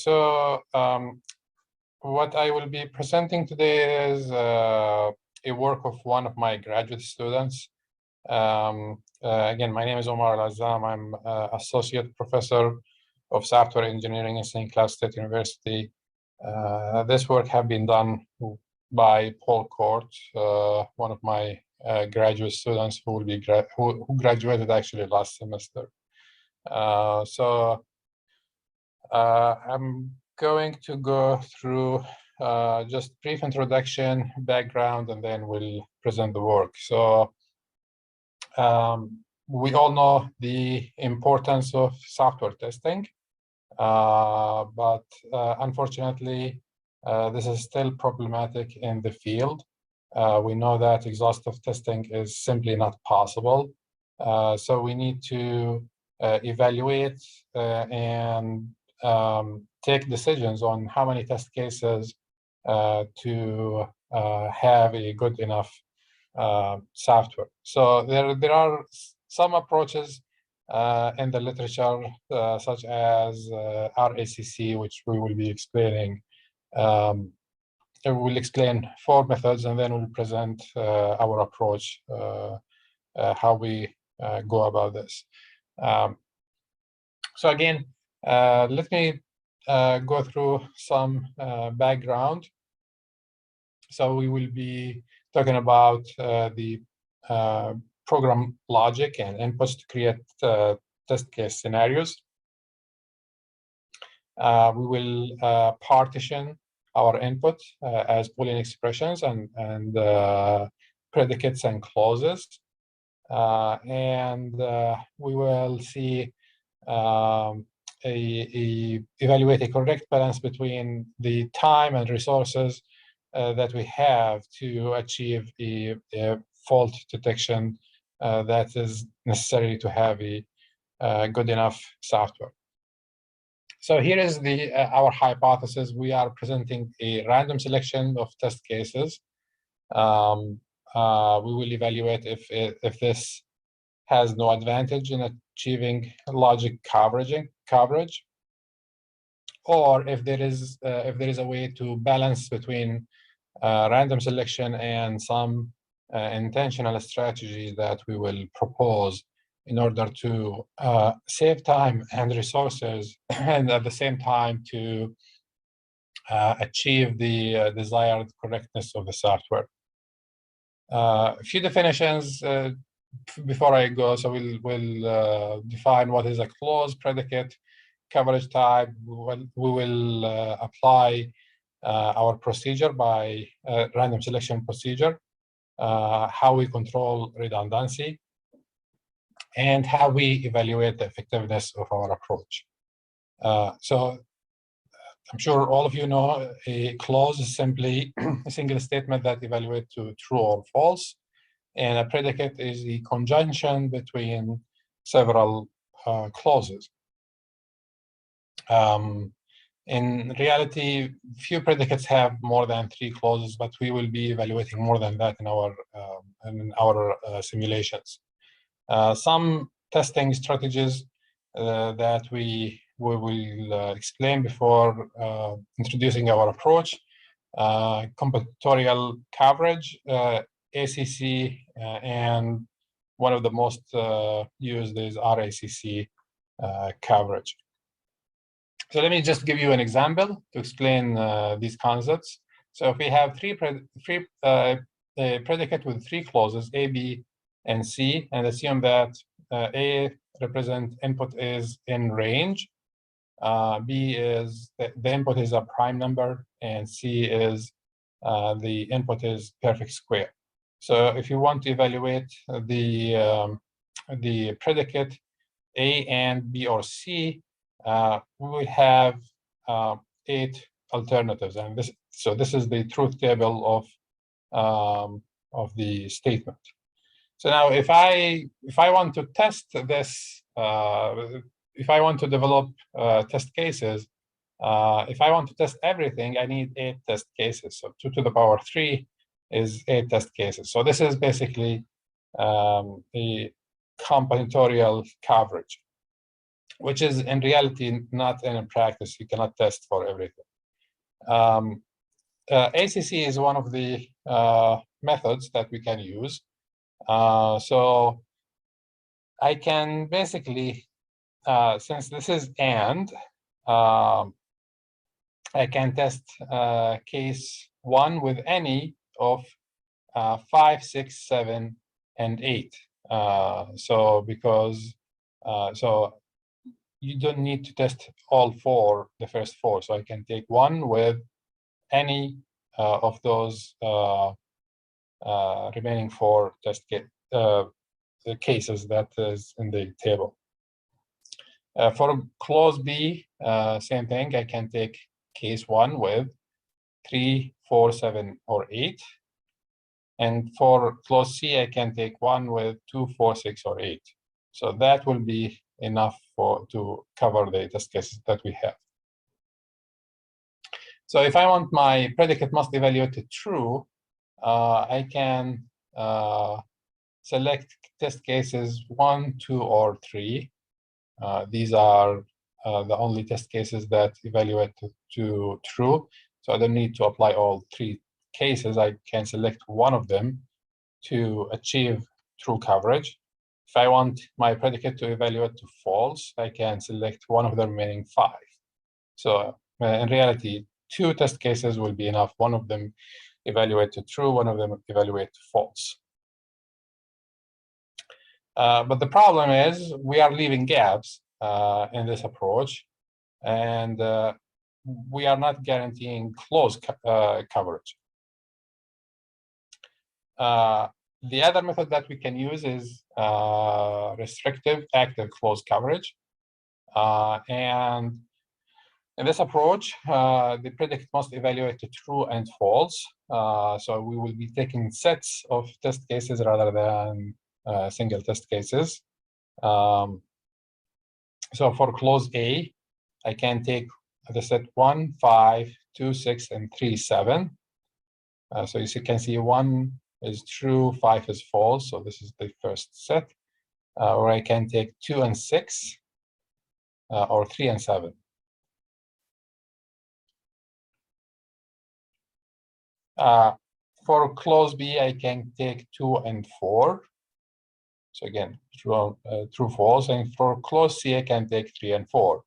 What I will be presenting today is a work of one of my graduate students. Again, my name is Omar Al-Azzam. I'm Associate Professor of Software Engineering at St. Cloud State University. This work has been done by Paul Court, one of my graduate students who graduated actually last semester. I'm going to go through just brief introduction, background, and then we'll present the work. So we all know the importance of software testing, but unfortunately, this is still problematic in the field. We know that exhaustive testing is simply not possible. So we need to evaluate and take decisions on how many test cases to have a good enough software. So there are some approaches in the literature, such as RACC, which we will be explaining. We'll explain 4 methods, and then we'll present our approach, how we go about this. So again, let me go through some background. So we will be talking about the program logic and inputs to create test case scenarios. We will partition our input as Boolean expressions and predicates and clauses. And we will see evaluate a correct balance between the time and resources that we have to achieve a fault detection that is necessary to have a good enough software. So here is our hypothesis. We are presenting a random selection of test cases. We will evaluate if this has no advantage in achieving logic coverage, or if there is a way to balance between random selection and some intentional strategies that we will propose in order to save time and resources, and at the same time to achieve the desired correctness of the software. A few definitions before I go. So we'll define what is a clause, predicate, coverage type. We will apply our procedure by random selection procedure, how we control redundancy, and how we evaluate the effectiveness of our approach. So I'm sure all of you know a clause is simply a single statement that evaluates to true or false, and a predicate is the conjunction between several clauses. In reality, few predicates have more than 3 clauses, but we will be evaluating more than that in our simulations. Some testing strategies that we will explain before introducing our approach: combinatorial coverage, ACC, and one of the most used is RACC coverage. So let me just give you an example to explain these concepts. So if we have a predicate with 3 clauses, A, B, and C, and assume that A represent input is in range, B is the input is a prime number, and C is the input is perfect square. So if you want to evaluate the predicate A and B or C, we will have 8 alternatives, and this is the truth table of the statement. So now, if I want to test this, if I want to develop test cases, if I want to test everything, I need 8 test cases. So 2 to the power 3 is 8 test cases. So this is basically the combinatorial coverage. which is in reality not in practice. You cannot test for everything. ACC is one of the methods that we can use. So I can basically, since this is AND, I can test case 1 with any of 5, 6, 7, and 8. So you don't need to test all 4, the first 4. So I can take one with any of those remaining 4 test cases that is in the table. For clause B, same thing. I can take case 1 with 3, 4, 7, or 8. And for clause C, I can take one with 2, 4, 6, or 8. So that will be enough to cover the test cases that we have. So if I want my predicate must evaluate true, I can select test cases 1, 2, or 3. These are the only test cases that evaluate to true. So I don't need to apply all 3 cases. I can select one of them to achieve true coverage. If I want my predicate to evaluate to false, I can select one of the remaining 5. So in reality, 2 test cases will be enough. One of them evaluate to true, one of them evaluate to false. But the problem is we are leaving gaps in this approach, and we are not guaranteeing close coverage. The other method that we can use is restrictive active close coverage. And in this approach, the predicate must evaluate to true and false. So we will be taking sets of test cases rather than single test cases. So for clause A, I can take the set 1, 5, 2, 6, and 3, 7. So you can see 1 is true, 5 is false. So this is the first set. Or I can take 2 and 6, or 3 and 7. For clause B, I can take 2 and 4. So again, true, false. And for clause C, I can take 3 and 4.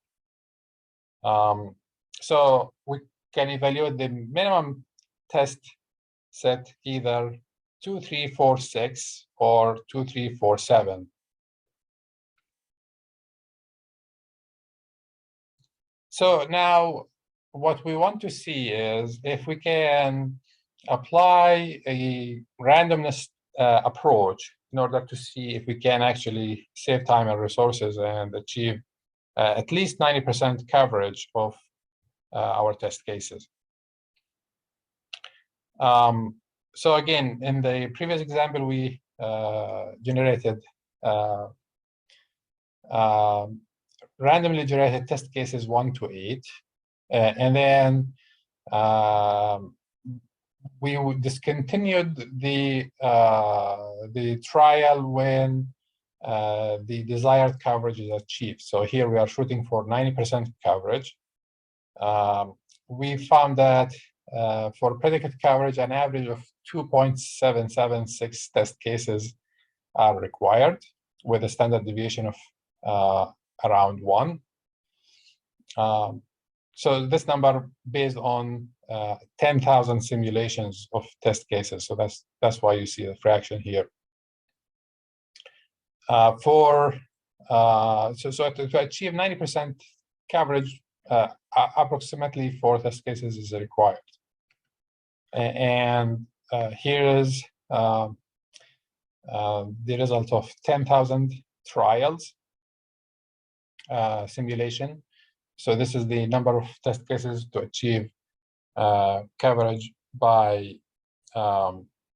So we can evaluate the minimum test set either 2, 3, 4, 6 or 2, 3, 4, 7. So now what we want to see is if we can apply a randomness approach in order to see if we can actually save time and resources and achieve at least 90% coverage of our test cases. So again, in the previous example, we generated randomly generated test cases 1 to 8, and then we discontinued the trial when the desired coverage is achieved. So here we are shooting for 90% coverage. We found that for predicate coverage, an average of 2.776 test cases are required, with a standard deviation of around 1. So this number based on 10,000 simulations of test cases. So that's why you see the fraction here. So to achieve 90% coverage, approximately 4 test cases is required. And here is the result of 10,000 trials simulation. So this is the number of test cases to achieve coverage by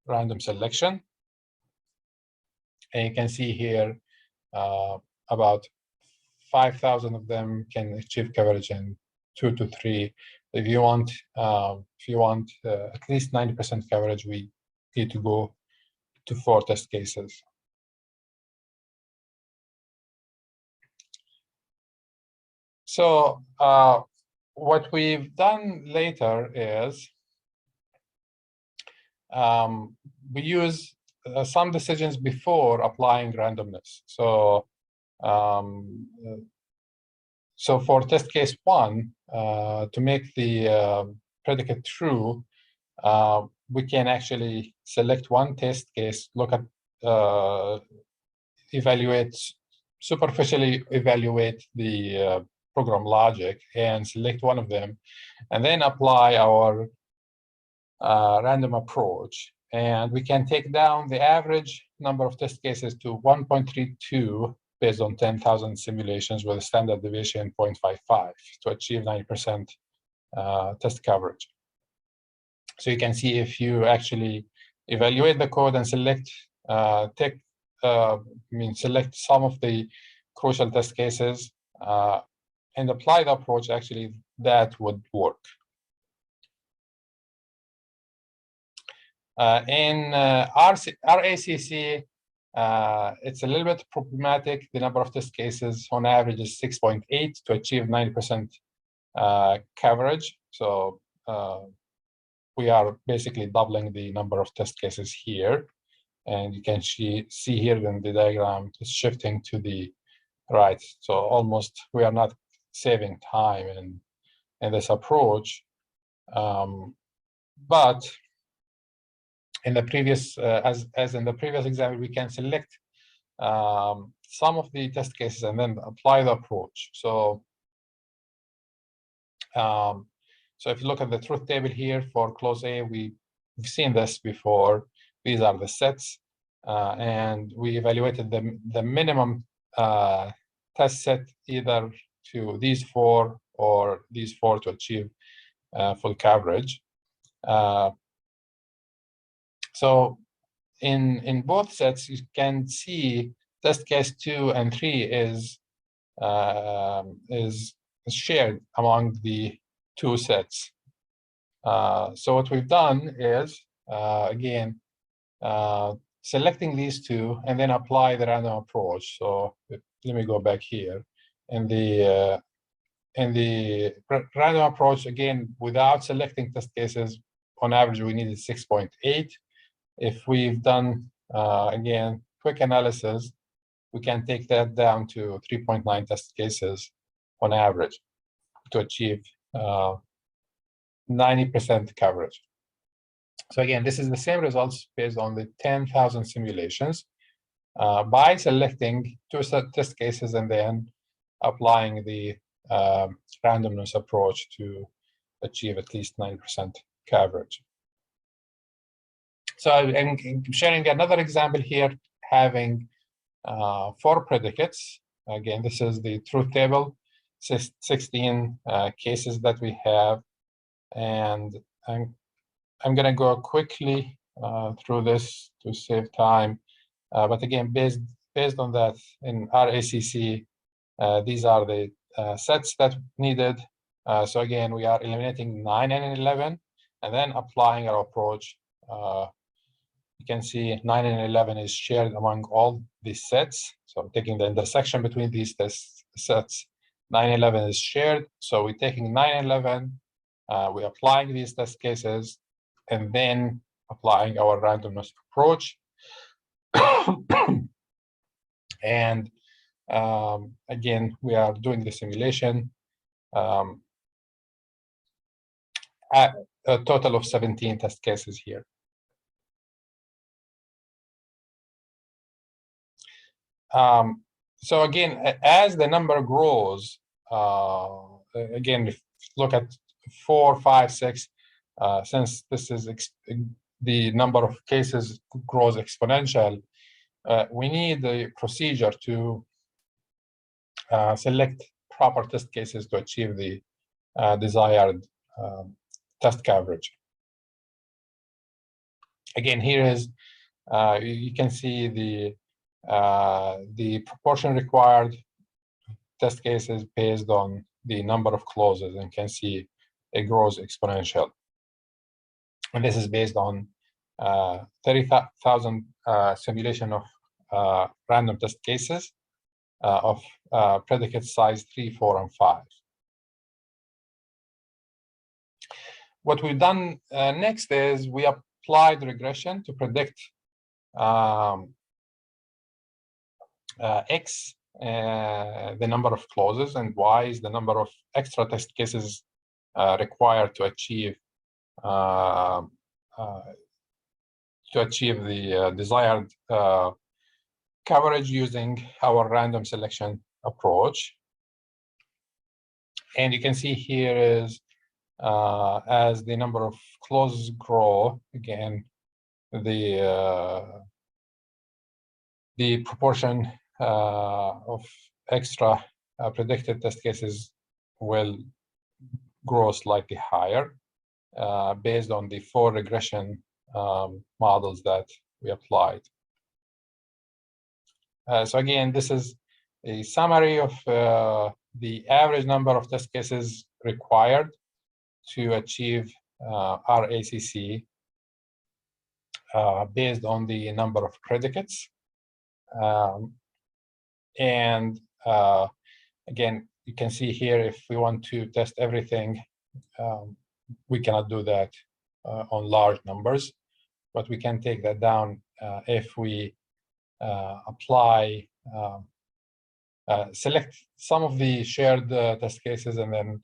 random selection. And you can see here about 5,000 of them can achieve coverage in 2 to 3. If you want at least 90% coverage, we need to go to 4 test cases. So what we've done later is we use some decisions before applying randomness. So for test case 1, to make the predicate true, we can actually select one test case, look at, superficially evaluate the program logic and select one of them, and then apply our random approach. And we can take down the average number of test cases to 1.32 based on 10,000 simulations with a standard deviation 0.55 to achieve 90% test coverage. So you can see if you actually evaluate the code and select select some of the crucial test cases and apply the approach, actually that would work. In RACC, it's a little bit problematic. The number of test cases on average is 6.8 to achieve 90% coverage. So we are basically doubling the number of test cases here. And you can see here in the diagram, it's shifting to the right. So almost we are not saving time in this approach. But in the previous, as in the previous example, we can select some of the test cases and then apply the approach. So if you look at the truth table here for clause A, we've seen this before. These are the sets, and we evaluated the minimum test set either to these 4 or these 4 to achieve full coverage. So in both sets, you can see test case 2 and 3 is shared among the 2 sets. So what we've done is, again, selecting these 2 and then apply the random approach. So let me go back here. In the random approach, again, without selecting test cases, on average, we needed 6.8. If we've done, again, quick analysis, we can take that down to 3.9 test cases on average to achieve 90% coverage. So again, this is the same results based on the 10,000 simulations by selecting 2 test cases and then applying the randomness approach to achieve at least 90% coverage. So I'm sharing another example here, having 4 predicates. Again, this is the truth table, 16 cases that we have. And I'm going to go quickly through this to save time. But again, based on that, in RACC, these are the sets that needed. So again, we are eliminating 9 and 11, and then applying our approach. You can see 9 and 11 is shared among all these sets. So taking the intersection between these sets, 9 and 11 is shared. So we're taking 9 and 11, we're applying these test cases, and then applying our randomness approach. And again, we are doing the simulation at a total of 17 test cases here. So again, as the number grows, again, if you look at 4, 5, 6, since this is the number of cases grows exponential, we need the procedure to select proper test cases to achieve the desired test coverage. Again, here is you can see the proportion required test cases based on the number of clauses, and can see it grows exponential. And this is based on 30,000 simulation of random test cases of predicate size 3, 4, and 5. what we've done next is we applied regression to predict X, the number of clauses, and Y is the number of extra test cases required to achieve the desired coverage using our random selection approach. And you can see here is as the number of clauses grow, again, the proportion of extra predicted test cases will grow slightly higher based on the 4 regression models that we applied. So again, this is a summary of the average number of test cases required to achieve our ACC based on the number of predicates. And again, you can see here, if we want to test everything, we cannot do that on large numbers, but we can take that down if we apply, select some of the shared test cases and then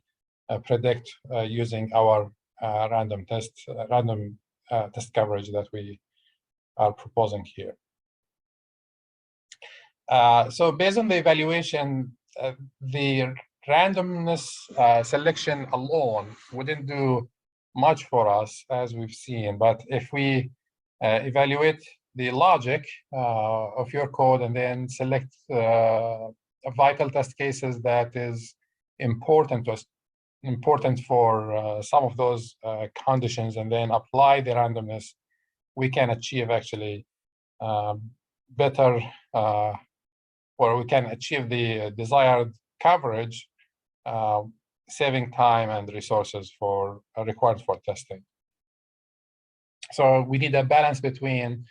predict using our random test coverage that we are proposing here. So based on the evaluation, the randomness selection alone wouldn't do much for us, as we've seen. But if we evaluate the logic of your code and then select vital test cases that is important to us, important for some of those conditions, and then apply the randomness, we can achieve actually better, or we can achieve the desired coverage, saving time and resources required for testing. So we need a balance between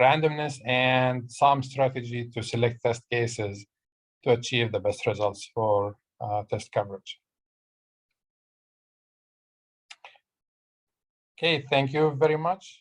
randomness and some strategy to select test cases to achieve the best results for test coverage. Okay, thank you very much.